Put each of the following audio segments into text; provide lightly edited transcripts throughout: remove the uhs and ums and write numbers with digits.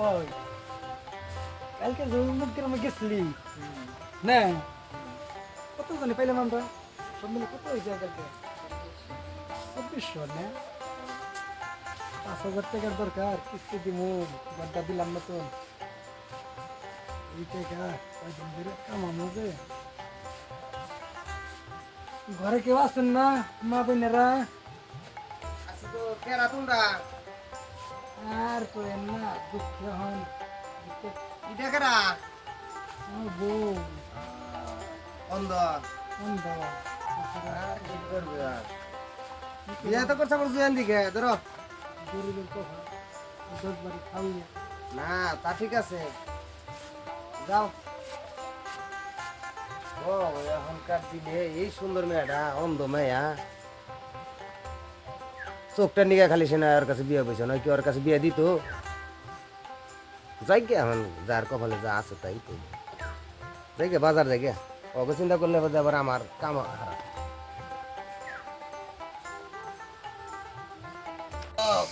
ওই কালকে জমিমুখ গ্রামে গেছিলি না? কত জানি পাইলাম আমরা সব মিলে কত হয়েছে কালকে? ২৪০০ না? ৫,০০০ টাকার দরকার, কিস্তি দিমু, গড্ডা দিলাম নতুন। এই টাকা কয়দিন ধরে কামামু যে। ঘরে কেউ আছেন না মা বোনেরা? আচ্ছা তো কেরা তোমরা আর কইেন না, দুঃখে হন। ইটা কেরা আমার বউ অন্ধ অন্ধ। আর কি করবে আর বিয়ে তো করছে আমার জুয়ান দিকে ধরো গরিবের কথা ১০ বাড়ি খাওয়াইয়া। না তা ঠিক আছে যাও ও এখনকার দিনে এই সুন্দর মেয়েটা অন্ধ মেয়া চোখটা নিয়ে খালি সে না ওর কাছে বিয়ে বসে নয় কি ওর কাছে বিয়ে দিত যাই গে এখন যার কপালে যা আছে তাই তো যাই গে বাজার যাই গে ওকে চিন্তা করলে বোধ আবার আমার কাম খারাপ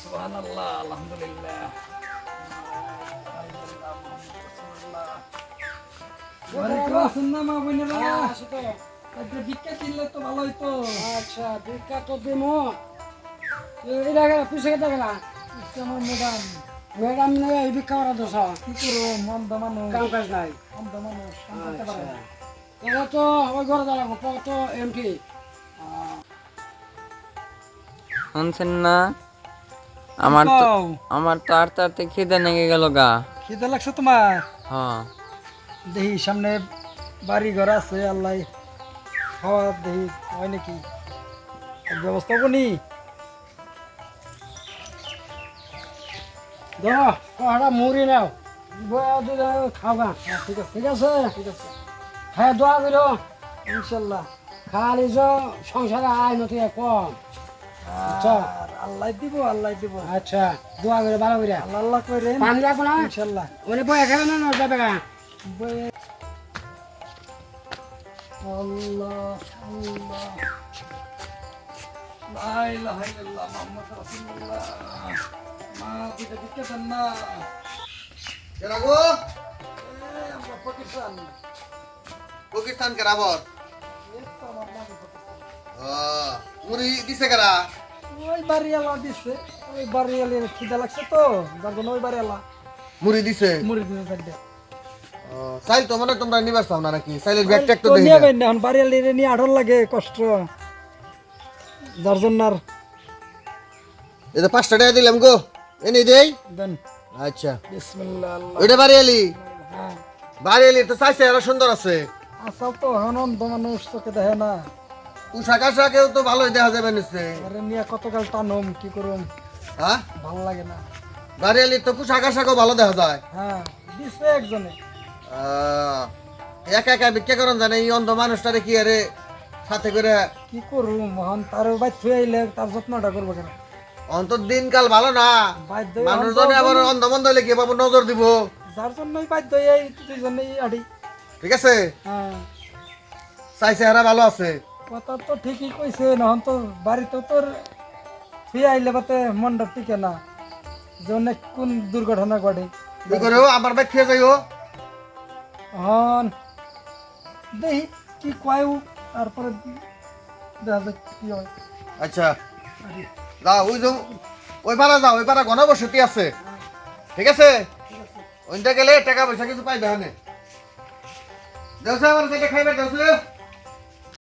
সুবহানাল্লাহ, আলহামদুলিল্লাহ। ঘরে কেউ আছেন না মা বোনেরা? একটা ভিক্ষা দিলে তো ভালো হইতো। আচ্ছা ভিক্ষা তো দিমু এটা গেলা পিছে কেটে গেলা আমার ম্যাডাম ম্যাডাম নেই এই ভিক্ষা করা দোষ কি করো? অন্ধ মানুষ, কাম কাজ নাই অন্ধ মানুষ কাম করতে পারে না। এটা তো ওই ঘরে দাঁড়াবো কত এমটি শুনছেন না? আমার তো কও, আমার তো আর তাতে খিদে লেগে গেল গা। খিদে লাগছে তোমার? হ্যাঁ দেখি সামনে বাড়ি ঘর আছে, আল্লাহ খাওয়া দেখি হয় নাকি, এক ব্যবস্থা করি। ধরো কটা মুড়ি নাও বয়া দুধ খাও গা ঠিক আছে, ঠিক আছে ঠিক আছে, হ্যাঁ দোয়া করো ইনশাল্লাহ। খালি যে সংসারে আয় নথি কম আচ্ছা আর আল্লাহ দিব, আল্লাহ দিব, আচ্ছা দোয়া করে ভালো করে আল্লাহ আল্লাহ করে পানি রাখো না ইনশাল্লাহ। ওরে বয়া খেলে না যাবে গা বয়ে আল্লাহ আল্লাহ লা ইলাহা ইল্লাল্লাহ মুহাম্মদ রাসূলুল্লাহ। মা দিতে দিতে দেন না। কেরা গো আমরা পাকিস্তান। পাকিস্তান কেরা বর এই তো আমার নাম পাকিস্তান। মুড়ি দিছে কেরা ওই বাড়িওয়ালা দিচ্ছে, ওই বাড়িওয়ালির খিদা লাগছে তো, যার জন্য ওই বাড়িওয়ালা মুড়ি দিছে মুড়ি দিতে থাকবে। চাইল তো মানে তোমরা নিবার চাও না নাকি চাইলের ব্যাগ ট্যাগ তো তো দেখি নিয়ে না। বাইন না, এখন বাড়িওয়ালির নিয়ে আড়ল লাগে, কষ্ট, যার জন্য আর এই তো 5টা টাকা দিলাম গো এনে দেই দেন। আচ্ছা বিসমিল্লাহ আল্লাহ। ওইটা বাড়িয়ালি হ্যাঁ বাড়িয়ালি তো চাইছে আরো সুন্দর আছে আসাও তো এখন অন্ধ মানুষ, চোখে দেখে না। পোশাক আশাকেও তো ভালোই দেখা যাবে নিশ্চয় আরে নিয়ে কতকাল টানুম, কি করুম, হ্যাঁ ভালো লাগে না। বাড়িয়ালির তো পোশাক আশাকেও ভালো দেখা যায় হ্যাঁ দিচ্ছে একজনে। একা একা ভিক্ষা করেন জানে এই অন্ধ মানুষটারে কি আরে সাথে করে কি করুম এখন, তার বাইর থুয়ে আইলে তার যত্নটা করবো কেন? অন্তর দিনকাল ভালো না বাধ্য মানুষজনে আবার অন্ধ বন্ধ হলে কি বাবু নজর দিব যার জন্যই বাধ্য এই দুইজনেই আড়ি। ঠিক আছে হ্যাঁ চাইছে হারা ভালো আছে কথা তো ঠিকই কইছে, নহন তো বাড়িতে তোর থুয়ে আইলে বাতে মনটা টিকে না, যে অনেক কোন দুর্ঘটনা ঘটে। কি করে আমার ব্যাগ খেয়ে যাইও হন দেখি কি কয়, তারপরে দেখা যাক কি হয়। আচ্ছা যাও ওই যাও ওই পাড়া যাও ওই পাড়া ঘনবসতি আছে ঠিক আছে ওইটা গেলে টাকা পয়সা কিছু পাইবে হানে দেওছে আমার থেকে খাইবে দেওছে